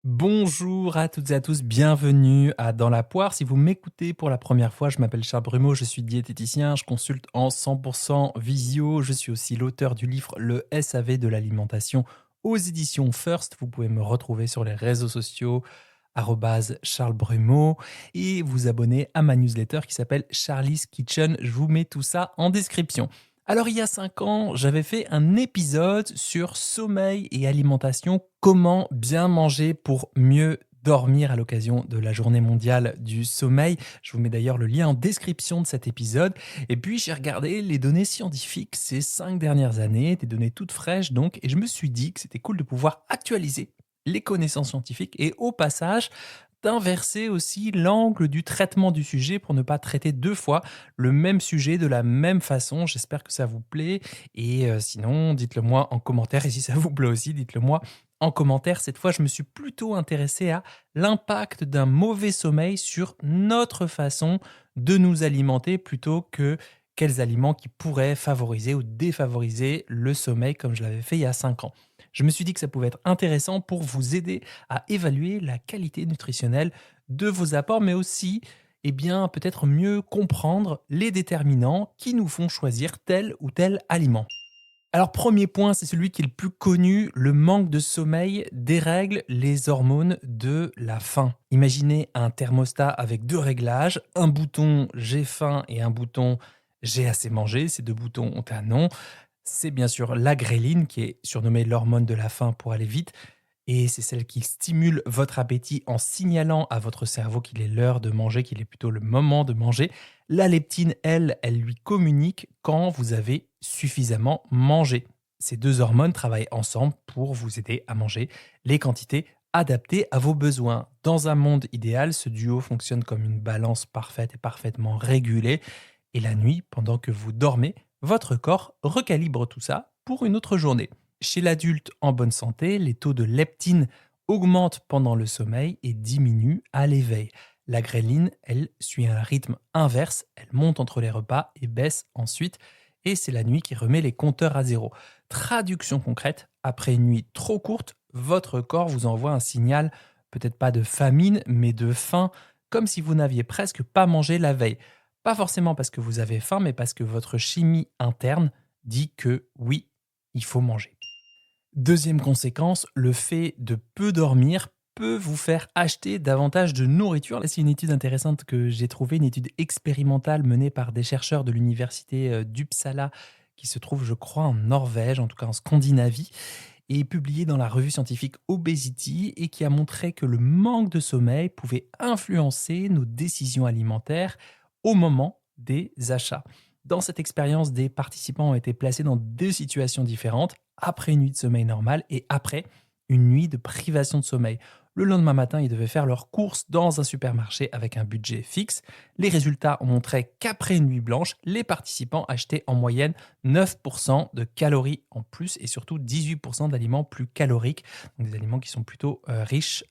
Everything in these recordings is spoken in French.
Bonjour à toutes et à tous, bienvenue à Dans la poire. Si vous m'écoutez pour la première fois, je m'appelle Charles Brumeau, je suis diététicien, je consulte en 100% visio. Je suis aussi l'auteur du livre Le SAV de l'alimentation aux éditions First. Vous pouvez me retrouver sur les réseaux sociaux Charles Brumeau et vous abonner à ma newsletter qui s'appelle Charlie's Kitchen. Je vous mets tout ça en description. Alors il y a 5 ans, j'avais fait un épisode sur sommeil et alimentation, comment bien manger pour mieux dormir à l'occasion de la journée mondiale du sommeil. Je vous mets d'ailleurs le lien en description de cet épisode. Et puis j'ai regardé les données scientifiques ces 5 dernières années, des données toutes fraîches donc, et je me suis dit que c'était cool de pouvoir actualiser les connaissances scientifiques et au passage d'inverser aussi l'angle du traitement du sujet pour ne pas traiter 2 fois le même sujet de la même façon. J'espère que ça vous plaît et sinon dites-le moi en commentaire et si ça vous plaît aussi, dites-le moi en commentaire. Cette fois, je me suis plutôt intéressé à l'impact d'un mauvais sommeil sur notre façon de nous alimenter plutôt que quels aliments qui pourraient favoriser ou défavoriser le sommeil comme je l'avais fait il y a 5 ans. Je me suis dit que ça pouvait être intéressant pour vous aider à évaluer la qualité nutritionnelle de vos apports, mais aussi, eh bien, peut-être mieux comprendre les déterminants qui nous font choisir tel ou tel aliment. Alors, premier point, c'est celui qui est le plus connu, le manque de sommeil dérègle les hormones de la faim. Imaginez un thermostat avec 2 réglages, un bouton j'ai faim et un bouton j'ai assez mangé. Ces 2 boutons ont un nom. C'est bien sûr la gréline qui est surnommée l'hormone de la faim pour aller vite et c'est celle qui stimule votre appétit en signalant à votre cerveau qu'il est l'heure de manger, qu'il est plutôt le moment de manger. La leptine, elle lui communique quand vous avez suffisamment mangé. Ces 2 hormones travaillent ensemble pour vous aider à manger les quantités adaptées à vos besoins. Dans un monde idéal, ce duo fonctionne comme une balance parfaite et parfaitement régulée. Et la nuit, pendant que vous dormez, votre corps recalibre tout ça pour une autre journée. Chez l'adulte en bonne santé, les taux de leptine augmentent pendant le sommeil et diminuent à l'éveil. La gréline, elle, suit un rythme inverse, elle monte entre les repas et baisse ensuite, et c'est la nuit qui remet les compteurs à zéro. Traduction concrète, après une nuit trop courte, votre corps vous envoie un signal, peut-être pas de famine, mais de faim, comme si vous n'aviez presque pas mangé la veille. Pas forcément parce que vous avez faim, mais parce que votre chimie interne dit que oui, il faut manger. Deuxième conséquence, le fait de peu dormir peut vous faire acheter davantage de nourriture. Là, c'est une étude intéressante que j'ai trouvée, une étude expérimentale menée par des chercheurs de l'université d'Uppsala, qui se trouve, je crois, en Norvège, en tout cas en Scandinavie, et publiée dans la revue scientifique Obesity, et qui a montré que le manque de sommeil pouvait influencer nos décisions alimentaires au moment des achats. Dans cette expérience, des participants ont été placés dans 2 situations différentes, après une nuit de sommeil normale et après une nuit de privation de sommeil. Le lendemain matin, ils devaient faire leurs courses dans un supermarché avec un budget fixe. Les résultats ont montré qu'après une nuit blanche, les participants achetaient en moyenne 9% de calories en plus et surtout 18% d'aliments plus caloriques, donc des aliments qui sont plutôt riches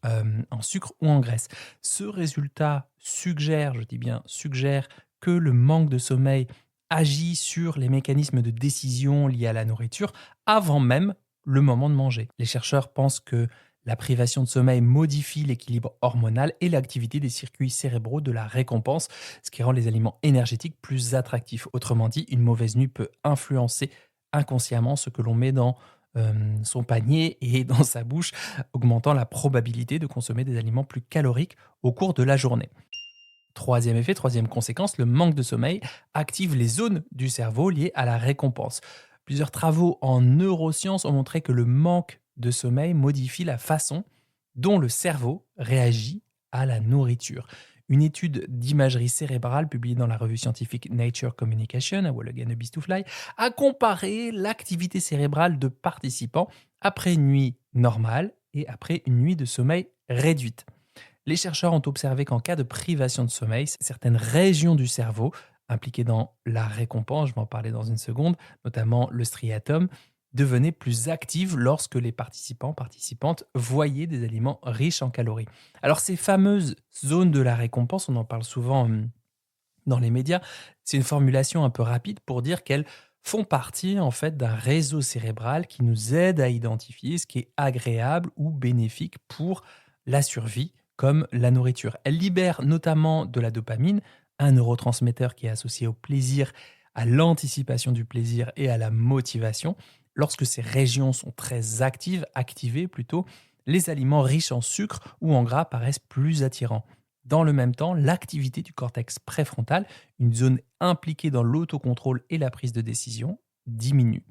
en sucre ou en graisse. Ce résultat suggère, je dis bien suggère, que le manque de sommeil agit sur les mécanismes de décision liés à la nourriture avant même le moment de manger. Les chercheurs pensent que la privation de sommeil modifie l'équilibre hormonal et l'activité des circuits cérébraux de la récompense, ce qui rend les aliments énergétiques plus attractifs. Autrement dit, une mauvaise nuit peut influencer inconsciemment ce que l'on met dans son panier et dans sa bouche, augmentant la probabilité de consommer des aliments plus caloriques au cours de la journée. Troisième effet, troisième conséquence, le manque de sommeil active les zones du cerveau liées à la récompense. Plusieurs travaux en neurosciences ont montré que le manque de sommeil modifie la façon dont le cerveau réagit à la nourriture. Une étude d'imagerie cérébrale publiée dans la revue scientifique Nature Communication, à Wall Again a Beast to Fly, a comparé l'activité cérébrale de participants après une nuit normale et après une nuit de sommeil réduite. Les chercheurs ont observé qu'en cas de privation de sommeil, certaines régions du cerveau impliquées dans la récompense, je vais en parler dans une seconde, notamment le striatum, devenaient plus actives lorsque les participantes voyaient des aliments riches en calories. Alors ces fameuses zones de la récompense, on en parle souvent dans les médias, c'est une formulation un peu rapide pour dire qu'elles font partie en fait d'un réseau cérébral qui nous aide à identifier ce qui est agréable ou bénéfique pour la survie comme la nourriture. Elle libère notamment de la dopamine, un neurotransmetteur qui est associé au plaisir, à l'anticipation du plaisir et à la motivation. Lorsque ces régions sont très activées plutôt, les aliments riches en sucre ou en gras paraissent plus attirants. Dans le même temps, l'activité du cortex préfrontal, une zone impliquée dans l'autocontrôle et la prise de décision, diminue.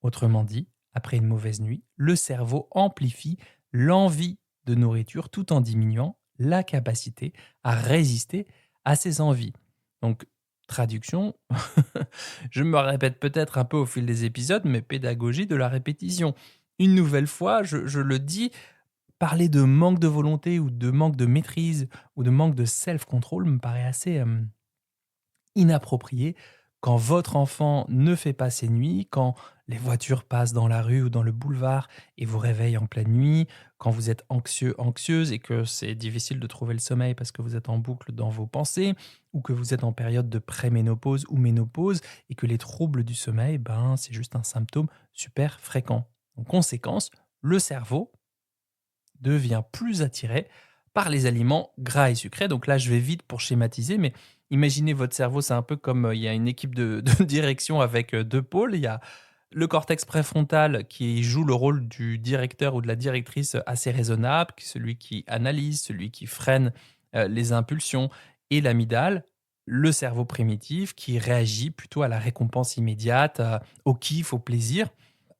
Autrement dit, après une mauvaise nuit, le cerveau amplifie l'envie de nourriture tout en diminuant la capacité à résister à ses envies. Donc, traduction, je me répète peut-être un peu au fil des épisodes, mais pédagogie de la répétition. Une nouvelle fois, je le dis, parler de manque de volonté ou de manque de maîtrise ou de manque de self-control me paraît assez inapproprié quand votre enfant ne fait pas ses nuits, quand les voitures passent dans la rue ou dans le boulevard et vous réveillent en pleine nuit, quand vous êtes anxieux, anxieuse et que c'est difficile de trouver le sommeil parce que vous êtes en boucle dans vos pensées ou que vous êtes en période de préménopause ou ménopause et que les troubles du sommeil, c'est juste un symptôme super fréquent. En conséquence, le cerveau devient plus attiré par les aliments gras et sucrés. Donc là, je vais vite pour schématiser, mais imaginez votre cerveau, c'est un peu comme il y a une équipe de direction avec deux pôles. Il y a le cortex préfrontal qui joue le rôle du directeur ou de la directrice assez raisonnable, celui qui analyse, celui qui freine les impulsions, et l'amygdale, le cerveau primitif qui réagit plutôt à la récompense immédiate, au kiff, au plaisir.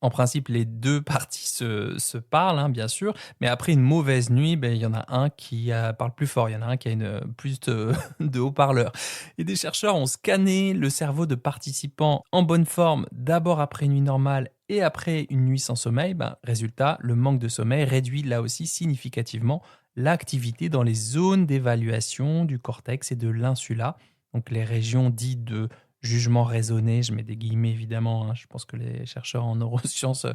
En principe, les deux parties se parlent, hein, bien sûr, mais après une mauvaise nuit, il y en a un qui parle plus fort, il y en a un qui a plus de haut-parleurs. Et des chercheurs ont scanné le cerveau de participants en bonne forme, d'abord après une nuit normale et après une nuit sans sommeil. Résultat, le manque de sommeil réduit là aussi significativement l'activité dans les zones d'évaluation du cortex et de l'insula, donc les régions dites de jugement raisonné, je mets des guillemets évidemment, hein, je pense que les chercheurs en neurosciences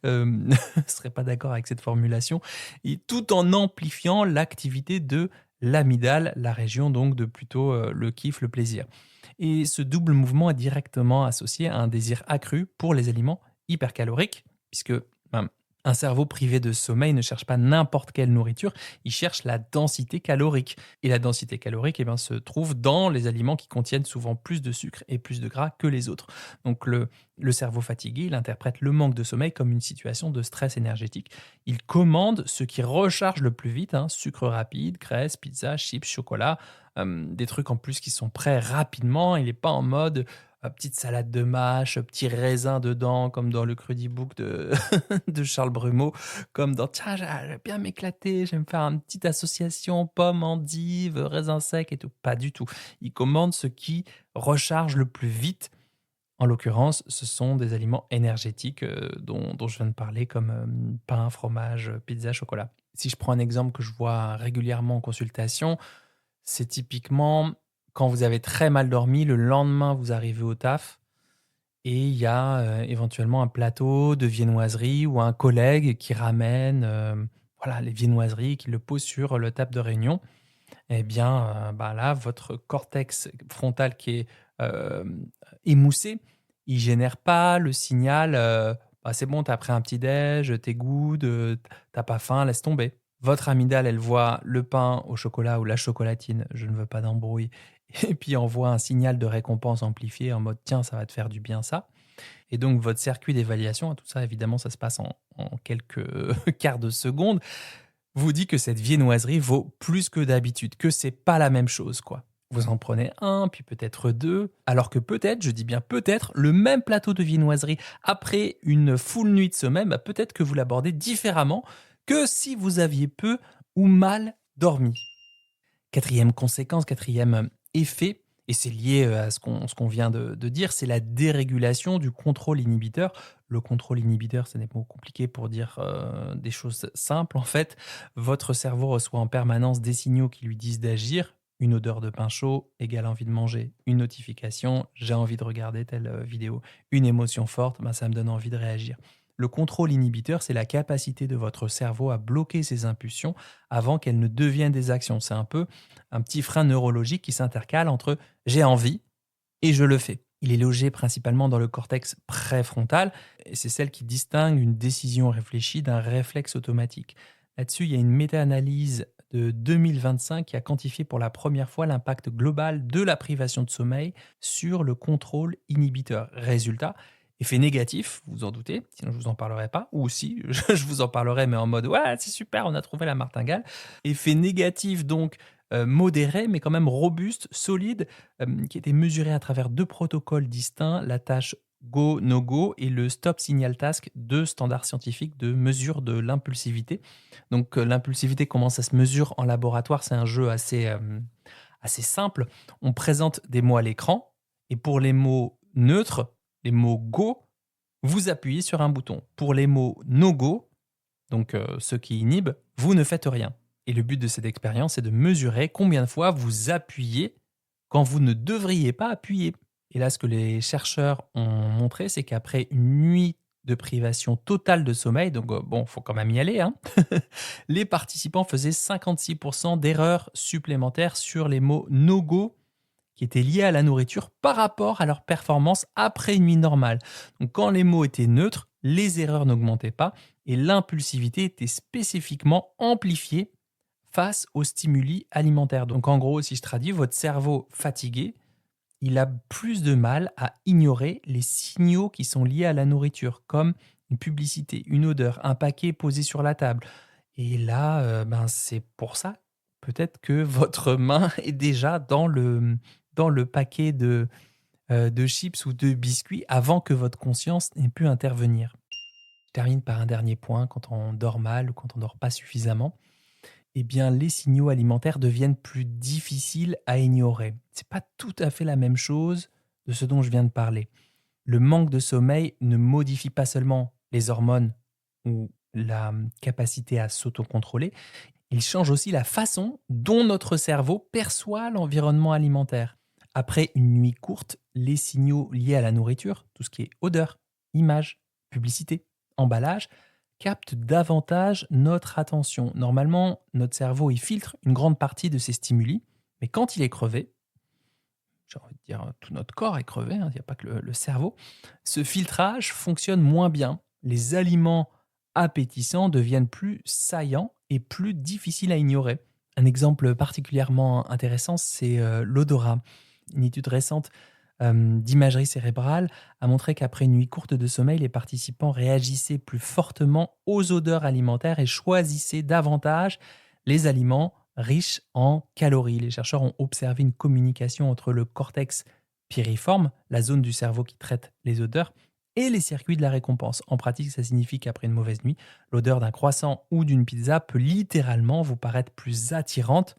ne seraient pas d'accord avec cette formulation, et tout en amplifiant l'activité de l'amygdale, la région donc de plutôt le kiff, le plaisir. Et ce double mouvement est directement associé à un désir accru pour les aliments hypercaloriques, puisque ben, un cerveau privé de sommeil ne cherche pas n'importe quelle nourriture, il cherche la densité calorique. Et la densité calorique se trouve dans les aliments qui contiennent souvent plus de sucre et plus de gras que les autres. Donc le cerveau fatigué, il interprète le manque de sommeil comme une situation de stress énergétique. Il commande ce qui recharge le plus vite, hein, sucre rapide, graisse, pizza, chips, chocolat, des trucs en plus qui sont prêts rapidement. Il n'est pas en mode petite salade de mâche, petit raisin dedans, comme dans le Crudibook de, de Charles Brumeau, comme dans tiens, j'aime bien m'éclater, j'aime faire une petite association pomme, endive, raisin sec et tout. Pas du tout. Il commande ce qui recharge le plus vite. En l'occurrence, ce sont des aliments énergétiques dont je viens de parler, comme pain, fromage, pizza, chocolat. Si je prends un exemple que je vois régulièrement en consultation, c'est typiquement quand vous avez très mal dormi, le lendemain, vous arrivez au taf et il y a éventuellement un plateau de viennoiserie ou un collègue qui ramène voilà, les viennoiseries, qui le pose sur le table de réunion. Eh bien, là, votre cortex frontal qui est euh, émoussé, il génère pas le signal c'est bon, t'as pris un petit déj, t'es good, t'as pas faim, laisse tomber. Votre amygdale, elle voit le pain au chocolat ou la chocolatine, je ne veux pas d'embrouille, et puis envoie un signal de récompense amplifié en mode tiens, ça va te faire du bien ça. Et donc votre circuit d'évaluation, tout ça évidemment, ça se passe en quelques quarts de seconde, vous dit que cette viennoiserie vaut plus que d'habitude, que c'est pas la même chose, quoi. Vous en prenez un, puis peut-être deux, alors que peut-être, je dis bien peut-être, le même plateau de viennoiserie après une full nuit de sommeil, peut-être que vous l'abordez différemment que si vous aviez peu ou mal dormi. Quatrième conséquence, quatrième effet, et c'est lié à ce qu'on vient de dire, c'est la dérégulation du contrôle inhibiteur. Le contrôle inhibiteur, c'est des mots compliqués pour dire des choses simples. En fait, votre cerveau reçoit en permanence des signaux qui lui disent d'agir. Une odeur de pain chaud égale envie de manger. Une notification, j'ai envie de regarder telle vidéo. Une émotion forte, ça me donne envie de réagir. Le contrôle inhibiteur, c'est la capacité de votre cerveau à bloquer ses impulsions avant qu'elles ne deviennent des actions. C'est un peu un petit frein neurologique qui s'intercale entre j'ai envie et je le fais. Il est logé principalement dans le cortex préfrontal et c'est celle qui distingue une décision réfléchie d'un réflexe automatique. Là-dessus, il y a une méta-analyse de 2025 qui a quantifié pour la première fois l'impact global de la privation de sommeil sur le contrôle inhibiteur. Résultat, effet négatif, vous vous en doutez, sinon je vous en parlerai pas, ou si, je vous en parlerai, mais en mode ouais, c'est super, on a trouvé la martingale. Effet négatif donc modéré, mais quand même robuste, solide, qui était mesuré à travers deux protocoles distincts, la tâche Go, No Go et le Stop Signal Task, deux standards scientifiques de mesure de l'impulsivité. Donc l'impulsivité, comment ça se mesure en laboratoire? C'est un jeu assez simple. On présente des mots à l'écran et pour les mots neutres, les mots Go, vous appuyez sur un bouton. Pour les mots No Go, donc ceux qui inhibent, vous ne faites rien. Et le but de cette expérience, c'est de mesurer combien de fois vous appuyez quand vous ne devriez pas appuyer. Et là, ce que les chercheurs ont montré, c'est qu'après une nuit de privation totale de sommeil, donc bon, faut quand même y aller, hein, les participants faisaient 56% d'erreurs supplémentaires sur les mots no-go qui étaient liés à la nourriture par rapport à leur performance après une nuit normale. Donc quand les mots étaient neutres, les erreurs n'augmentaient pas et l'impulsivité était spécifiquement amplifiée face aux stimuli alimentaires. Donc en gros, si je traduis, votre cerveau fatigué, il a plus de mal à ignorer les signaux qui sont liés à la nourriture, comme une publicité, une odeur, un paquet posé sur la table. Et là, c'est pour ça peut-être que votre main est déjà dans le paquet de chips ou de biscuits avant que votre conscience n'ait pu intervenir. Je termine par un dernier point, quand on dort mal ou quand on dort pas suffisamment, eh bien, les signaux alimentaires deviennent plus difficiles à ignorer. C'est pas tout à fait la même chose de ce dont je viens de parler. Le manque de sommeil ne modifie pas seulement les hormones ou la capacité à s'autocontrôler, il change aussi la façon dont notre cerveau perçoit l'environnement alimentaire. Après une nuit courte, les signaux liés à la nourriture, tout ce qui est odeur, image, publicité, emballage, captent davantage notre attention. Normalement, notre cerveau il filtre une grande partie de ces stimuli, mais quand il est crevé, j'ai envie de dire tout notre corps est crevé, hein, il n'y a pas que le cerveau, ce filtrage fonctionne moins bien. Les aliments appétissants deviennent plus saillants et plus difficiles à ignorer. Un exemple particulièrement intéressant, c'est l'odorat. Une étude récente d'imagerie cérébrale a montré qu'après une nuit courte de sommeil, les participants réagissaient plus fortement aux odeurs alimentaires et choisissaient davantage les aliments riches en calories. Les chercheurs ont observé une communication entre le cortex piriforme, la zone du cerveau qui traite les odeurs, et les circuits de la récompense. En pratique, ça signifie qu'après une mauvaise nuit, l'odeur d'un croissant ou d'une pizza peut littéralement vous paraître plus attirante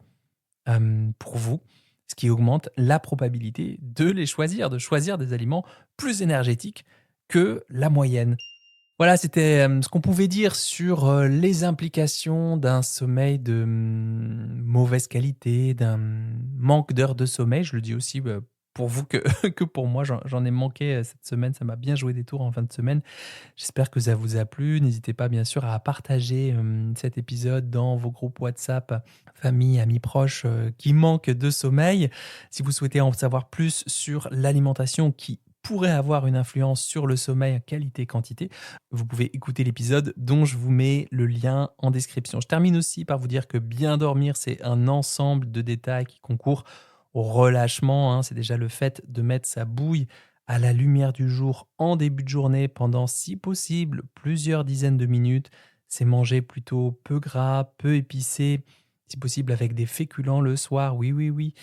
pour vous, ce qui augmente la probabilité de les choisir, de choisir des aliments plus énergétiques que la moyenne. Voilà, c'était ce qu'on pouvait dire sur les implications d'un sommeil de mauvaise qualité, d'un manque d'heures de sommeil. Je le dis aussi pour vous que, que pour moi, j'en ai manqué cette semaine. Ça m'a bien joué des tours en fin de semaine. J'espère que ça vous a plu. N'hésitez pas, bien sûr, à partager cet épisode dans vos groupes WhatsApp, famille, amis proches qui manquent de sommeil. Si vous souhaitez en savoir plus sur l'alimentation qui pourrait avoir une influence sur le sommeil qualité-quantité, vous pouvez écouter l'épisode dont je vous mets le lien en description. Je termine aussi par vous dire que bien dormir, c'est un ensemble de détails qui concourent au relâchement, hein. C'est déjà le fait de mettre sa bouille à la lumière du jour en début de journée pendant, si possible, plusieurs dizaines de minutes. C'est manger plutôt peu gras, peu épicé, si possible avec des féculents le soir. Oui, oui, oui.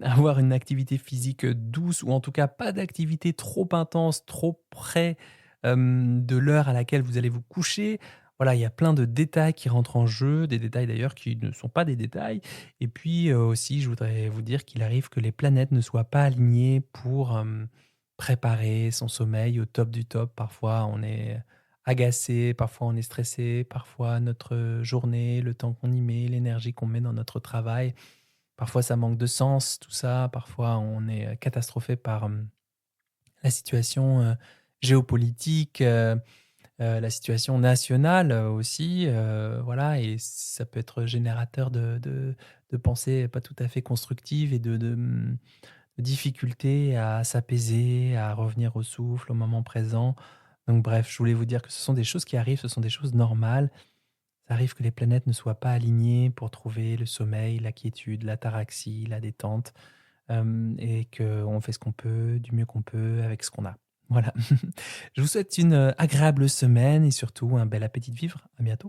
Avoir une activité physique douce ou en tout cas pas d'activité trop intense, trop près de l'heure à laquelle vous allez vous coucher. Voilà, il y a plein de détails qui rentrent en jeu, des détails d'ailleurs qui ne sont pas des détails. Et puis aussi, je voudrais vous dire qu'il arrive que les planètes ne soient pas alignées pour préparer son sommeil au top du top. Parfois, on est agacé, parfois on est stressé, parfois notre journée, le temps qu'on y met, l'énergie qu'on met dans notre travail, parfois ça manque de sens, tout ça. Parfois, on est catastrophé par la situation géopolitique, la situation nationale aussi. Voilà, et ça peut être générateur de pensées pas tout à fait constructives et de difficultés à s'apaiser, à revenir au souffle, au moment présent. Donc bref, je voulais vous dire que ce sont des choses qui arrivent, ce sont des choses normales. Ça arrive que les planètes ne soient pas alignées pour trouver le sommeil, la quiétude, l'ataraxie, la détente, et qu'on fait ce qu'on peut, du mieux qu'on peut, avec ce qu'on a. Voilà. Je vous souhaite une, agréable semaine et surtout un bel appétit de vivre. À bientôt.